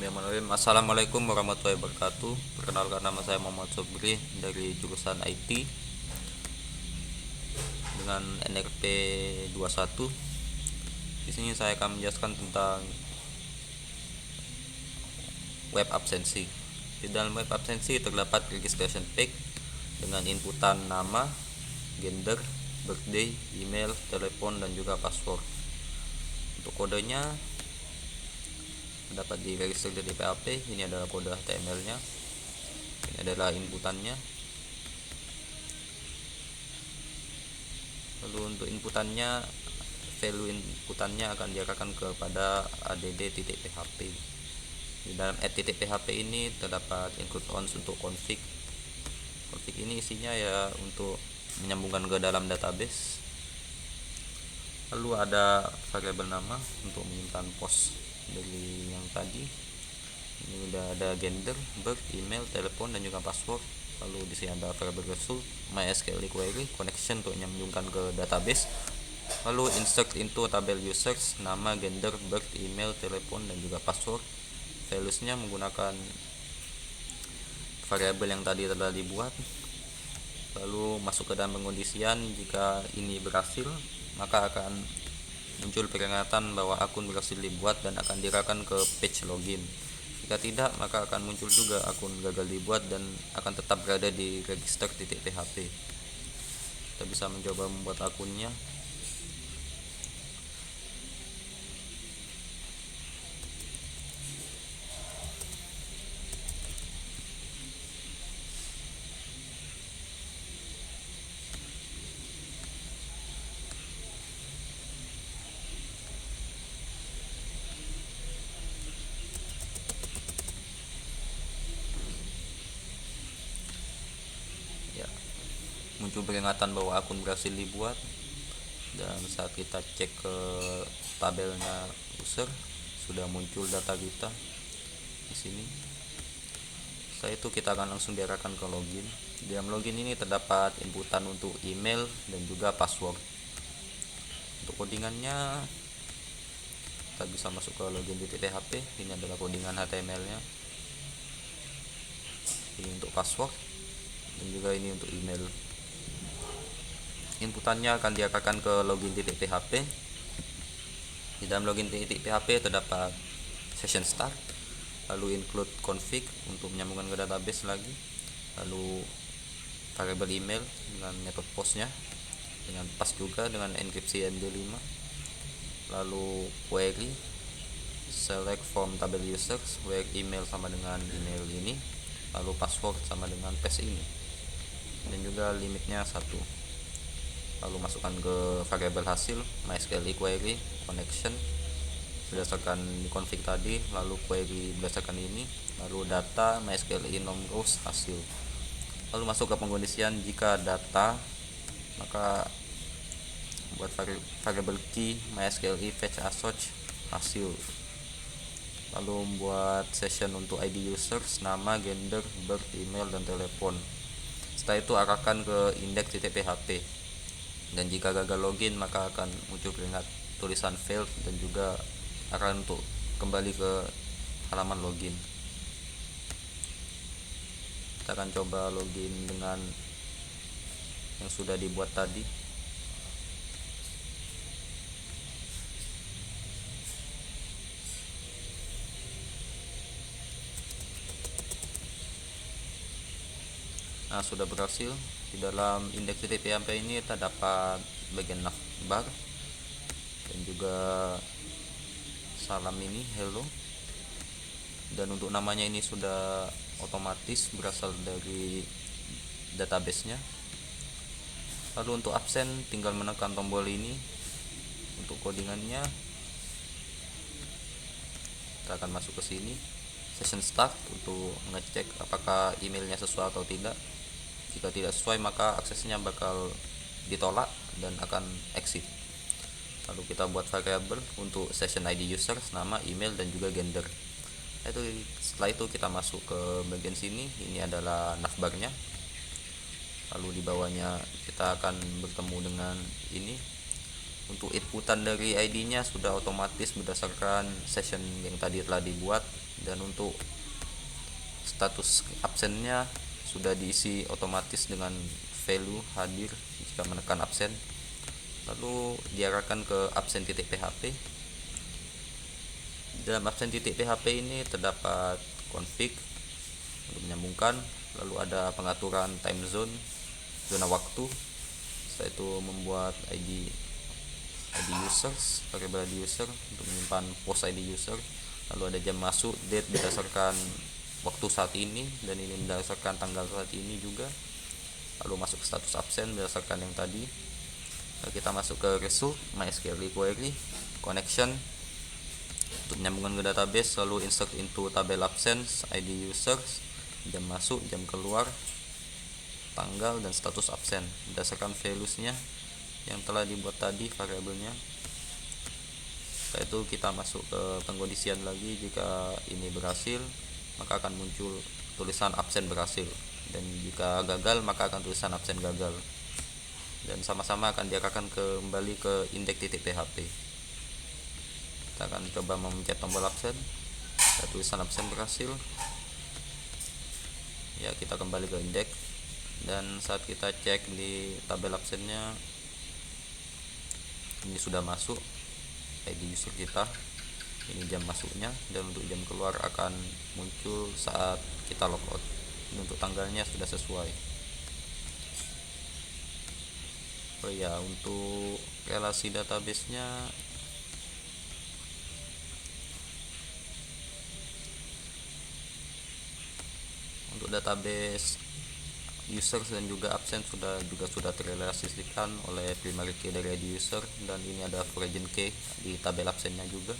Bismillahirrahmanirrahim. Assalamualaikum warahmatullahi wabarakatuh. Perkenalkan, nama saya Muhammad Sobri dari jurusan IT dengan NRP 21. Di sini saya akan menjelaskan tentang web absensi. Di dalam web absensi terdapat registration page dengan inputan nama, gender, birthday, email, telepon, dan juga password. Untuk kodenya dapat diregister di PHP. Ini adalah kode HTML-nya. Ini adalah inputannya. Lalu untuk inputannya, value inputannya akan diarahkan kepada add.php. Di dalam add.php ini terdapat include ons untuk config. Config ini isinya ya untuk menyambungkan ke dalam database. Lalu ada variabel nama untuk menyimpan post dari yang tadi. Ini udah ada gender, birth, email, telepon, dan juga password. Lalu di sini ada variabel result, MySQL query, connection untuk menyambungkan ke database. Lalu insert into tabel users, nama, gender, birth, email, telepon, dan juga password. Valuesnya menggunakan variabel yang tadi telah dibuat. Lalu masuk ke dalam pengondisian. Jika ini berhasil, maka akan muncul peringatan bahwa akun berhasil dibuat dan akan diarahkan ke page login. Jika tidak, maka akan muncul juga akun gagal dibuat dan akan tetap berada di register.php. Kita bisa mencoba membuat akunnya. Ya, muncul peringatan bahwa akun berhasil dibuat, dan saat kita cek ke tabelnya user, sudah muncul data kita di sini. Setelah itu kita akan langsung diarahkan ke login. Di dalam login ini terdapat inputan untuk email dan juga password. Untuk codingannya kita bisa masuk ke login di PHP. Ini adalah codingan HTML-nya. Ini untuk password dan juga ini untuk email. Inputannya akan diarahkan ke login titik PHP. Di dalam login titik PHP terdapat session start, lalu include config untuk menyambungkan ke database lagi, lalu variable email dengan metode postnya dengan pas juga dengan enkripsi MD5, lalu query select from tabel users where email sama dengan email ini, lalu password sama dengan paste ini, dan juga limitnya 1. Lalu masukkan ke variabel hasil MySQL query connection berdasarkan config tadi, lalu query berdasarkan ini, lalu data MySQL nom rows hasil. Lalu masuk ke pengkondisian. Jika data, maka buat variabel key MySQL fetch assoc hasil. Lalu buat session untuk ID users, nama, gender, birth, email, dan telepon. Setelah itu arahkan ke index.php. Dan jika gagal login, maka akan muncul keringat tulisan failed dan juga akan untuk kembali ke halaman login. Kita akan coba login dengan yang sudah dibuat tadi. Nah, sudah berhasil. Di dalam index.php ini terdapat bagian navbar dan juga salam ini hello, dan untuk namanya ini sudah otomatis berasal dari database-nya. Lalu untuk absen tinggal menekan tombol ini. Untuk codingannya kita akan masuk ke sini, session start untuk ngecek apakah emailnya sesuai atau tidak. Jika tidak sesuai, maka aksesnya bakal ditolak dan akan exit. Lalu kita buat variabel untuk session ID users, nama, email, dan juga gender. Setelah itu kita masuk ke bagian sini. Ini adalah navbarnya. Lalu di bawahnya kita akan bertemu dengan ini Untuk inputan dari ID-nya sudah otomatis berdasarkan session yang tadi telah dibuat, dan untuk status absennya sudah diisi otomatis dengan value hadir jika menekan absen. Lalu diarahkan ke absen.php. Dalam absen.php ini terdapat config untuk menyambungkan, lalu ada pengaturan time zone, zona waktu. Setelah itu membuat ID users, variable ID user untuk menyimpan post ID user. Lalu ada jam masuk, date berdasarkan waktu saat ini, dan ini berdasarkan tanggal saat ini juga. Lalu masuk ke status absen berdasarkan yang tadi. Lalu kita masuk ke result, MySQL query, connection untuk menyambungkan ke database, lalu insert into tabel absence, ID users, jam masuk, jam keluar, tanggal, dan status absen berdasarkan values-nya yang telah dibuat tadi variabelnya. Setelah itu kita masuk ke pengkondisian lagi. Jika ini berhasil, maka akan muncul tulisan absen berhasil, dan jika gagal maka akan tulisan absen gagal, dan sama-sama akan diarahkan kembali ke index.php. Kita akan coba memencet tombol absen, ada tulisan absen berhasil. Ya, kita kembali ke index, dan saat kita cek di tabel absennya, ini sudah masuk ID user kita, ini jam masuknya, dan untuk jam keluar akan muncul saat kita logout. Ini untuk tanggalnya sudah sesuai. Oh ya, untuk relasi database-nya untuk database user dan juga absen sudah terrealisasikan oleh primary key dari ID user, dan ini ada origin key di tabel absennya juga.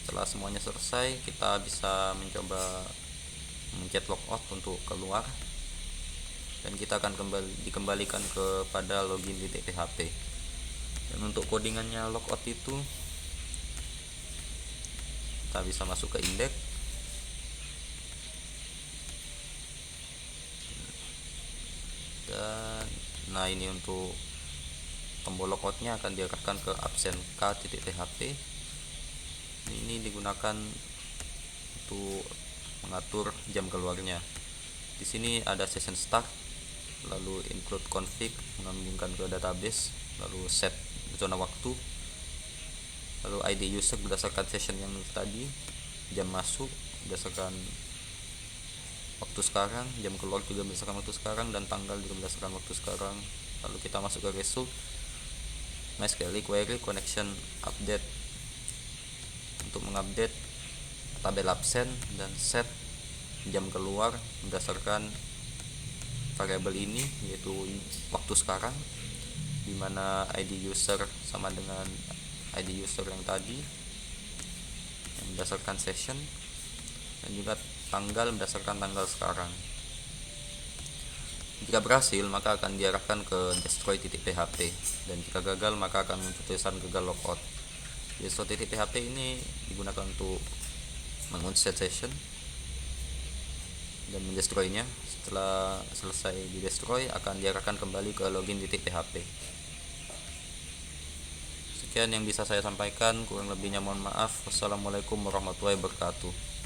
Setelah semuanya selesai, kita bisa mencoba mencet logout untuk keluar, dan kita akan dikembalikan kepada login.php. Dan untuk codingannya logout itu, kita bisa masuk ke index, dan nah ini untuk tombol logoutnya akan diarahkan ke absen k.php. Ini digunakan untuk mengatur jam keluarnya. Di sini ada session start, lalu include config menghubungkan ke database, lalu set zona waktu, lalu ID user berdasarkan session yang tadi, jam masuk berdasarkan waktu sekarang, jam keluar juga berdasarkan waktu sekarang, dan tanggal juga berdasarkan waktu sekarang. Lalu kita masuk ke result, MySQL query, connection, update untuk mengupdate tabel absen, dan set jam keluar berdasarkan variabel ini, yaitu waktu sekarang, dimana ID user sama dengan ID user yang tadi yang berdasarkan session, dan juga tanggal berdasarkan tanggal sekarang. Jika berhasil maka akan diarahkan ke destroy.php, dan jika gagal maka akan muncul tulisan gagal logout. Destroy.php ini digunakan untuk mengunset session dan mendestroynya. Setelah selesai di destroy akan diarahkan kembali ke login.php. Sekian yang bisa saya sampaikan, kurang lebihnya mohon maaf. Wassalamualaikum warahmatullahi wabarakatuh.